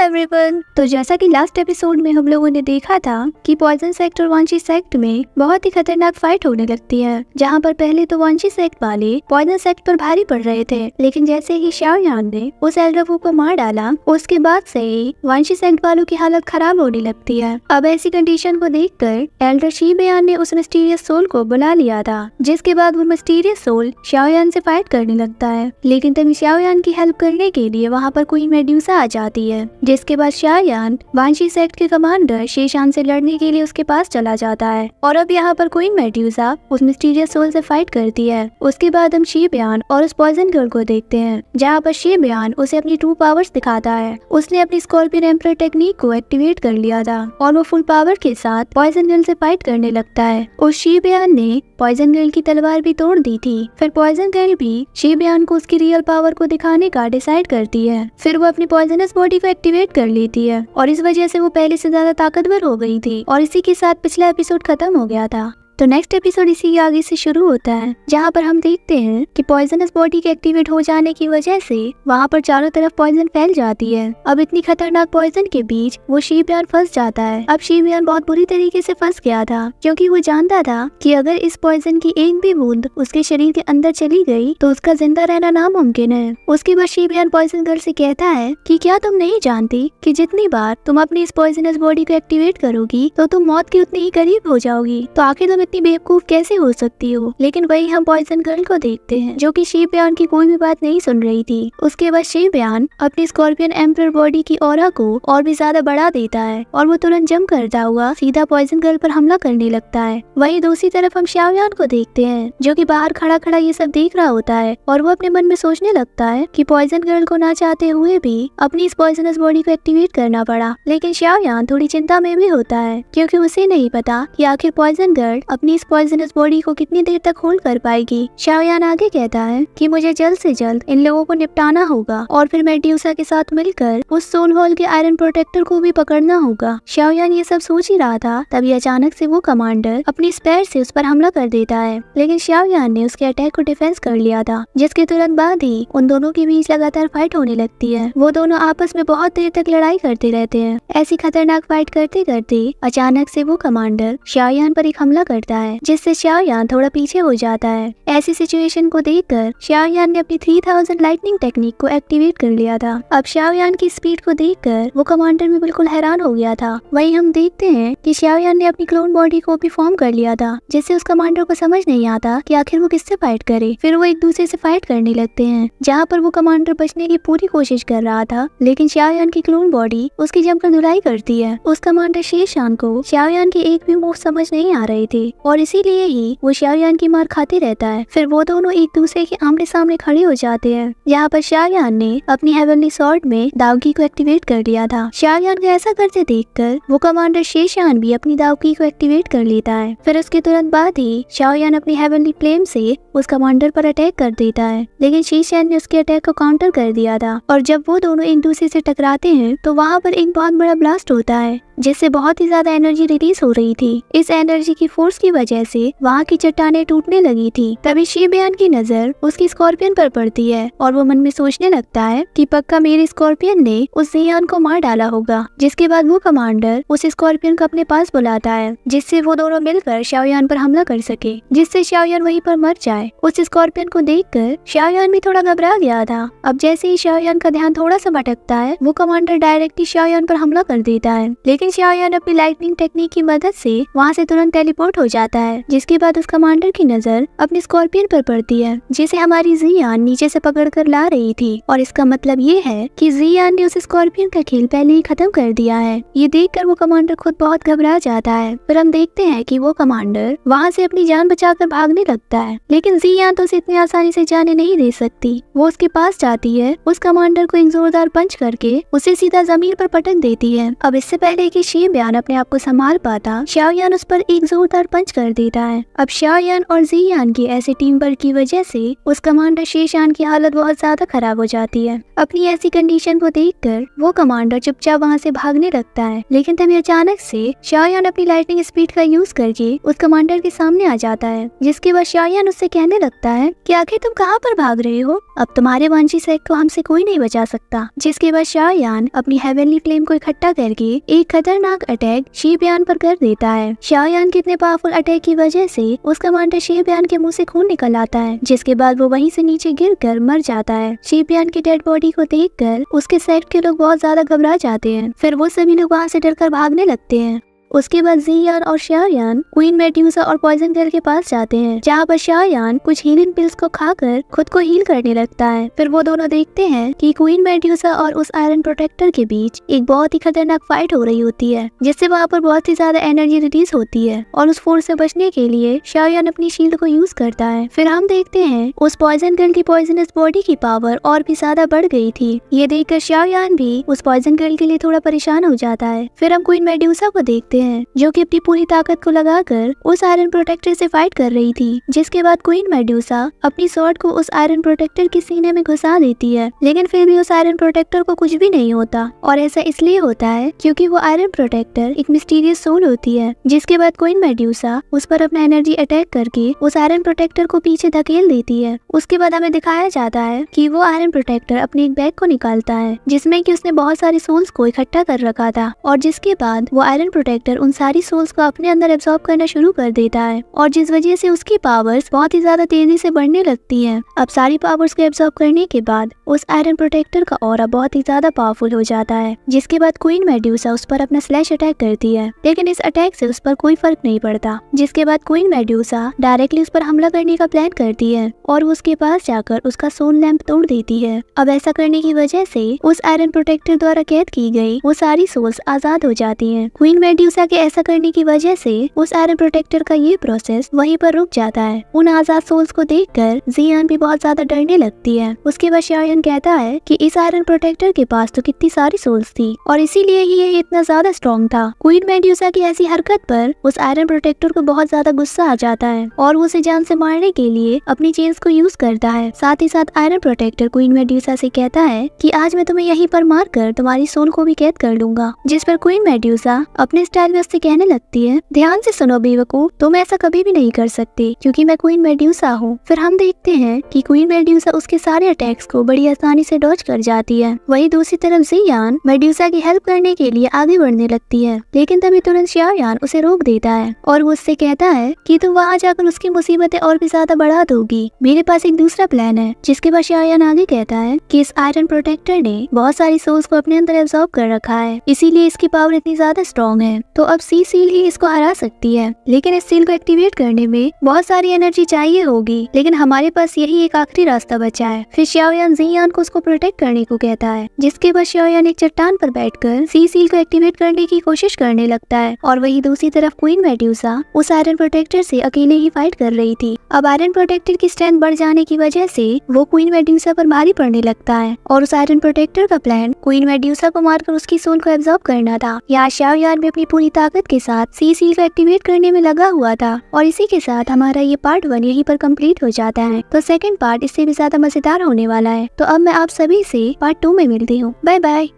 Everyone. तो जैसा कि लास्ट एपिसोड में हम लोगों ने देखा था कि पॉइजन सेक्ट और वांची सेक्ट में बहुत ही खतरनाक फाइट होने लगती है, जहां पर पहले तो वांची सेक्ट वाले पॉइजन सेक्ट पर भारी पड़ रहे थे, लेकिन जैसे ही शाओ यान ने उस एल्डरवू को मार डाला उसके बाद से ही वांची सेक्ट वालों की हालत खराब होने लगती है। अब ऐसी कंडीशन को देखकर एल्डर शीबेयान ने उस मिस्टीरियस सोल को बुला लिया था, जिसके बाद वो मिस्टीरियस सोल शाओ यान से फाइट करने लगता है। लेकिन तभी शाओ यान की हेल्प करने के लिए वहाँ पर क्वीन मेड्यूसा आ जाती है, जिसके बाद शाओ यान वांची सेक्ट के कमांडर शेशान से लड़ने के लिए उसके पास चला जाता है। और अब यहाँ पर क्वीन मेड्यूसा उस मिस्टीरियस सोल से फाइट करती है। उसके बाद हम शीबेयान और उस पॉइजन गर्ल को देखते हैं, जहाँ पर शीबेयान उसे अपनी ट्रू पावर्स दिखाता है। उसने अपनी स्कॉर्पियन एम्परर टेक्निक को एक्टिवेट कर लिया था और वो फुल पावर के साथ पॉइजन गर्ल से फाइट करने लगता है। उस शीबेयान ने पॉइजन गर्ल की तलवार भी तोड़ दी थी। फिर पॉइजन गर्ल भी शीबेयान को उसकी रियल पावर को दिखाने का डिसाइड करती है। फिर वो अपनी पॉइजनस बॉडी को एक्टिवेट कर लेती है और इस वजह से वो पहले से ज्यादा ताकतवर हो गई थी और इसी के साथ पिछला एपिसोड खत्म हो गया था। तो नेक्स्ट एपिसोड इसी के आगे से शुरू होता है, जहाँ पर हम देखते हैं कि पॉइजनस बॉडी के एक्टिवेट हो जाने की वजह से वहाँ पर चारों तरफ पॉइजन फैल जाती है। अब इतनी खतरनाक पॉइजन के बीच वो शीबेयान फंस जाता है। अब शीबेयान बहुत बुरी तरीके से फंस गया था, क्योंकि वो जानता था कि अगर इस पॉइजन की एक भी बूंद उसके शरीर के अंदर चली गई तो उसका जिंदा रहना नामुमकिन है। उसके बाद शीबेयान पॉइजन गर्ल से कहता है कि क्या तुम नहीं जानती कि जितनी बार तुम अपनी इस पॉइजनस बॉडी को एक्टिवेट करोगी तो तुम मौत के उतनी ही करीब हो जाओगी, तो आखिर तुम इतनी बेवकूफ कैसे हो सकती हो। लेकिन वही हम पॉइजन गर्ल को देखते हैं, जो कि शीबेयान की कोई भी बात नहीं सुन रही थी। उसके बाद शीबेयान अपनी स्कॉर्पियन एम्परर बॉडी की ऑरा को और भी ज्यादा बढ़ा देता है और वो तुरंत जंप करता हुआ सीधा पॉइजन गर्ल पर हमला करने लगता है। वहीं दूसरी तरफ हम शाओ यान को देखते हैं, जो कि बाहर खड़ा खड़ा ये सब देख रहा होता है और वो अपने मन में सोचने लगता है कि पॉइजन गर्ल को ना चाहते हुए भी अपनी इस पॉइजनस बॉडी को एक्टिवेट करना पड़ा। लेकिन शाओ यान थोड़ी चिंता में भी होता है, क्योंकि उसे नहीं पता कि आखिर पॉइजन गर्ल अपनी इस पॉइजनस बॉडी को कितनी देर तक होल्ड कर पाएगी। शाओ यान आगे कहता है कि मुझे जल्द से जल्द इन लोगों को निपटाना होगा और फिर मेड्यूसा के साथ मिलकर उस सोल हॉल के आयरन प्रोटेक्टर को भी पकड़ना होगा। शाओ यान ये सब सोच ही रहा था, तभी अचानक से वो कमांडर अपनी स्पेयर से उस पर हमला कर देता है। लेकिन शाओ यान ने उसके अटैक को डिफेंस कर लिया था, जिसके तुरंत बाद ही उन दोनों के बीच लगातार फाइट होने लगती है। वो दोनों आपस में बहुत देर तक लड़ाई करते रहते हैं। ऐसी खतरनाक फाइट करते करते अचानक से वो कमांडर शाओ यान पर एक हमला करता है, जिससे शाओ यान थोड़ा पीछे हो जाता है। ऐसी सिचुएशन को देखकर शाओ यान ने अपनी 3000 लाइटनिंग टेक्निक को एक्टिवेट कर लिया था। अब शाओ यान की स्पीड को देखकर वो कमांडर भी बिल्कुल हैरान हो गया था। वहीं हम देखते हैं कि शाओ यान ने अपनी क्लोन बॉडी को भी फॉर्म कर लिया था, जिससे उस कमांडर को समझ नहीं आता कि आखिर वो किससे फाइट करे। फिर वो एक दूसरे से फाइट करने लगते हैं, जहाँ पर वो कमांडर बचने की पूरी कोशिश कर रहा था, लेकिन शाओ यान की क्लोन बॉडी उसकी जमकर धुलाई करती है। उस कमांडर शेशान को शाओ यान की एक भी मूव समझ नहीं आ रही थी और इसीलिए ही वो शाओ यान की मार खाते रहता है। फिर वो दोनों एक दूसरे के आमने सामने खड़े हो जाते हैं, जहाँ पर शाओ यान ने अपनी हेवनली स्वॉर्ड में दावकी को एक्टिवेट कर लिया था। शाओ यान को ऐसा करते देखकर वो कमांडर शेशान भी अपनी दावकी को एक्टिवेट कर लेता है। फिर उसके तुरंत बाद ही शाओ यान अपनी हेवनली फ्लेम से उस कमांडर पर अटैक कर देता है, लेकिन शेशान ने उसके अटैक को काउंटर कर दिया था। और जब वो दोनों एक दूसरे से टकराते हैं तो वहाँ पर एक बहुत बड़ा ब्लास्ट होता है, जिससे बहुत ही ज्यादा एनर्जी रिलीज हो रही थी। इस एनर्जी की फोर्स की वजह से वहाँ की चट्टानें टूटने लगी थी। तभी शीबेयान की नजर उसकी स्कॉर्पियन पर पड़ती है और वो मन में सोचने लगता है कि पक्का मेरे स्कॉर्पियन ने उस जियान को मार डाला होगा। जिसके बाद वो कमांडर उस स्कॉर्पियन को अपने पास बुलाता है, जिससे वो दोनों मिलकर शाओ यान पर हमला कर सके, जिससे शाओ यान वहीं पर मर जाए। उस स्कॉर्पियन को देखकर शाओ यान भी थोड़ा घबरा गया था। अब जैसे ही शाओ यान का ध्यान थोड़ा सा भटकता है, वो कमांडर डायरेक्टली शाओ यान पर हमला कर देता है। लेकिन शाओ यान अपनी लाइटनिंग टेक्निक की मदद से वहाँ से तुरंत टेलीपोर्ट हो जाता है। जिसके बाद उस कमांडर की नजर अपनी स्कॉर्पियन पर पड़ती है, जिसे हमारी जियान नीचे से पकड़ कर ला रही थी। और इसका मतलब ये है कि जियान ने उस स्कॉर्पियन का खेल पहले ही खत्म कर दिया है। ये देखकर वो कमांडर खुद बहुत घबरा जाता है। फिर हम देखते हैं कि वो कमांडर वहाँ से अपनी जान बचाकर भागने लगता है, लेकिन जियान तो उसे इतनी आसानी से जाने नहीं दे सकती। वो उसके पास जाती है, उस कमांडर को एक जोरदार पंच करके उसे सीधा जमीन पर पटक देती है। अब इससे पहले कि शीबयान अपने आप को संभाल पाता, शाओयान उस पर एक जोरदार पंच कर देता है। अब शाओयान और जियान की ऐसी टीम वर्क की वजह से उस कमांडर शेशान की हालत बहुत ज्यादा खराब हो जाती है। अपनी ऐसी कंडीशन को देखकर वो कमांडर चुपचाप वहाँ से भागने लगता है, लेकिन तभी अचानक से शाओयान अपनी लाइटनिंग स्पीड का यूज करके उस कमांडर के सामने आ जाता है, जिसके बाद शाओयान उससे कहने लगता है कि आखिर तुम कहाँ पर भाग रहे हो, अब तुम्हारे वांची सेक्ट को हमसे कोई नहीं बचा सकता। जिसके बाद शाओयान अपनी हेवनली फ्लेम को इकट्ठा करके एक खतरनाक अटैक शीबयान पर कर देता है। शाओयान के इतने पावरफुल अटैक की वजह से उस कमांडर शीबयान के मुंह से खून निकल आता है, जिसके बाद वो वहीं से नीचे गिरकर मर जाता है। शीबयान की डेड बॉडी को देखकर उसके सेक्ट के लोग बहुत ज्यादा घबरा जाते हैं। फिर वो सभी लोग वहाँ से डरकर भागने लगते हैं। उसके बाद जियान और शाओयान क्वीन मेड्यूसा और पॉइजन गर्ल के पास जाते हैं, जहाँ पर शाओयान कुछ हीलिंग पिल्स को खाकर खुद को हील करने लगता है। फिर वो दोनों देखते हैं कि क्वीन मेड्यूसा और उस आयरन प्रोटेक्टर के बीच एक बहुत ही खतरनाक फाइट हो रही होती है, जिससे वहाँ पर बहुत ही ज्यादा एनर्जी रिलीज होती है और उस फोर्स से बचने के लिए शाओयान अपनी शील्ड को यूज करता है। फिर हम देखते हैं उस पॉइजन गर्ल की पॉइजनस बॉडी की पावर और भी ज्यादा बढ़ गई थी। ये देखकर शाओयान भी उस पॉइजन गर्ल के लिए थोड़ा परेशान हो जाता है। फिर हम क्वीन मेड्यूसा को देखते हैं जो कि अपनी पूरी ताकत को लगाकर उस आयरन प्रोटेक्टर से फाइट कर रही थी। जिसके बाद क्वीन मेड्यूसा अपनी स्वॉर्ड को उस आयरन प्रोटेक्टर के सीने में घुसा देती है, लेकिन फिर भी उस आयरन प्रोटेक्टर को कुछ भी नहीं होता। और ऐसा इसलिए होता है क्योंकि वो आयरन प्रोटेक्टर एक मिस्टीरियस सोल होती है। जिसके बाद क्वीन मेड्यूसा उस पर अपना एनर्जी अटैक करके उस आयरन प्रोटेक्टर को पीछे धकेल देती है। उसके बाद हमें दिखाया जाता है कि वो आयरन प्रोटेक्टर अपने एक बैग को निकालता है, जिसमें कि उसने बहुत सारे सोल्स को इकट्ठा कर रखा था, और जिसके बाद वो आयरन प्रोटेक्टर उन सारी सोल्स को अपने अंदर एब्सॉर्ब करना शुरू कर देता है, और जिस वजह से उसकी पावर्स बहुत ही ज्यादा तेजी से बढ़ने लगती हैं। अब सारी पावर्स को एब्सॉर्ब करने के बाद उस आयरन प्रोटेक्टर का ऑरा बहुत ही ज्यादा पावरफुल हो जाता है। जिसके बाद क्वीन मेड्यूसा उस पर अपना स्लैश अटैक करती है, लेकिन इस अटैक से उस पर कोई फर्क नहीं पड़ता। जिसके बाद क्वीन मेड्यूसा डायरेक्टली उस पर हमला करने का प्लान करती है और वो उसके पास जाकर उसका सोल लैंप तोड़ देती है। अब ऐसा करने की वजह से उस आयरन प्रोटेक्टर द्वारा कैद की गई वो सारी सोल्स आजाद हो जाती हैं। क्वीन मेड्यूसा के ऐसा करने की वजह से उस आयरन प्रोटेक्टर का ये प्रोसेस वहीं पर रुक जाता है। उन आजाद सोल्स को देखकर जियान भी बहुत ज्यादा डरने लगती है। उसके बाद शाओयान कहता है कि इस आयरन प्रोटेक्टर के पास तो कितनी सारी सोल्स थी और इसीलिए ही ये इतना ज्यादा स्ट्रॉन्ग था। क्वीन मेड्यूसा की ऐसी हरकत पर उस आयरन प्रोटेक्टर को बहुत ज्यादा गुस्सा आ जाता है और वो उसे जान से मारने के लिए अपनी चेन्स को यूज करता है। साथ ही साथ आयरन प्रोटेक्टर क्वीन मेड्यूसा से कहता है कि आज मैं तुम्हें यहीं पर मारकर तुम्हारी सोल को भी कैद कर लूंगा। जिस पर क्वीन मेड्यूसा अपने स्टाइल में उससे कहने लगती है, ध्यान से सुनो बेवकूफ, तुम ऐसा कभी भी नहीं कर सकते क्योंकि मैं क्वीन मेड्यूसा हूँ। फिर हम देखते हैं कि क्वीन मेड्यूसा उसके सारे अटैक्स को बड़ी आसानी से डॉज कर जाती है। वहीं दूसरी तरफ जियान मेड्यूसा की हेल्प करने के लिए आगे बढ़ने लगती है, लेकिन तभी तुरंत शाओयान उसे रोक देता है और वो उससे कहता है कि तुम वहाँ जाकर उसकी मुसीबतें और भी ज्यादा बढ़ा दोगी। मेरे पास एक दूसरा प्लान है। जिसके बाद शाओयान आगे कहता है कि इस आयरन प्रोटेक्टर ने बहुत सारी सोल्स को अपने अंदर एब्सॉर्ब कर रखा है, इसीलिए इसकी पावर इतनी ज्यादा स्ट्रॉन्ग है, तो अब सी सील ही इसको हरा सकती है। लेकिन इस सील को एक्टिवेट करने में बहुत सारी एनर्जी चाहिए होगी, लेकिन हमारे पास यही एक आखिरी रास्ता बचा है। फिर शाओयान जियान को उसको प्रोटेक्ट करने को कहता है, जिसके बाद शाओयान एक चट्टान पर बैठकर सी सील को एक्टिवेट करने की कोशिश करने लगता है। और वही दूसरी तरफ क्वीन मेड्यूसा उस आयरन प्रोटेक्टर से अकेले ही फाइट कर रही थी। अब आयरन प्रोटेक्टर की स्ट्रेंथ बढ़ जाने की वजह से वो क्वीन मेड्यूसा पर भारी पड़ने लगता है और उस आयरन प्रोटेक्टर का प्लान क्वीन मेड्यूसा को मारकर उसकी सोल को एब्सॉर्ब करना था। यहाँ शाओयान भी अपनी पूरी ताकत के साथ सी सील को एक्टिवेट करने में लगा हुआ था। और इसी के साथ हमारा ये पार्ट 1 यहीं पर कंप्लीट हो जाता है। तो सेकंड पार्ट इससे भी ज्यादा मजेदार होने वाला है। तो अब मैं आप सभी से पार्ट 2 में मिलती हूँ। Bye bye.